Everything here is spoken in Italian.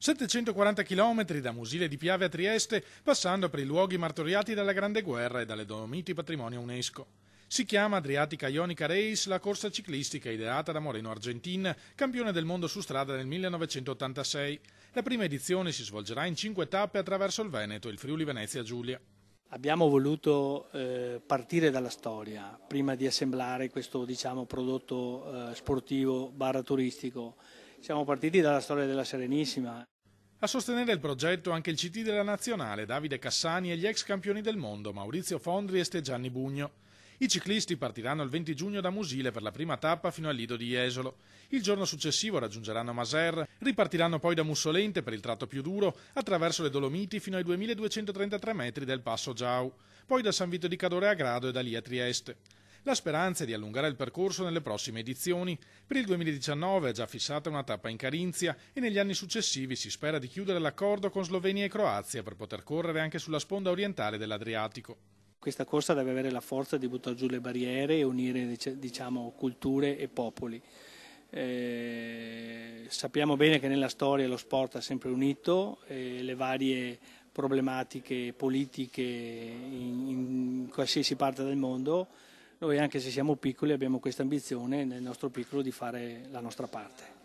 740 km da Musile di Piave a Trieste, passando per i luoghi martoriati dalla Grande Guerra e dalle Dolomiti Patrimonio UNESCO. Si chiama Adriatica Ionica Race, la corsa ciclistica ideata da Moreno Argentin, campione del mondo su strada nel 1986. La prima edizione si svolgerà in 5 tappe attraverso il Veneto e il Friuli Venezia Giulia. Abbiamo voluto partire dalla storia prima di assemblare questo prodotto sportivo / turistico. Siamo partiti dalla storia della Serenissima. A sostenere il progetto anche il CT della Nazionale, Davide Cassani e gli ex campioni del mondo, Maurizio Fondriest e Gianni Bugno. I ciclisti partiranno il 20 giugno da Musile per la prima tappa fino al Lido di Jesolo. Il giorno successivo raggiungeranno Maser, ripartiranno poi da Mussolente per il tratto più duro, attraverso le Dolomiti fino ai 2233 metri del Passo Giau, poi da San Vito di Cadore a Grado e da lì a Trieste. La speranza è di allungare il percorso nelle prossime edizioni. Per il 2019 è già fissata una tappa in Carinzia e negli anni successivi si spera di chiudere l'accordo con Slovenia e Croazia per poter correre anche sulla sponda orientale dell'Adriatico. Questa corsa deve avere la forza di buttare giù le barriere e unire culture e popoli. Sappiamo bene che nella storia lo sport ha sempre unito le varie problematiche politiche in qualsiasi parte del mondo. Noi, anche se siamo piccoli, abbiamo questa ambizione nel nostro piccolo di fare la nostra parte.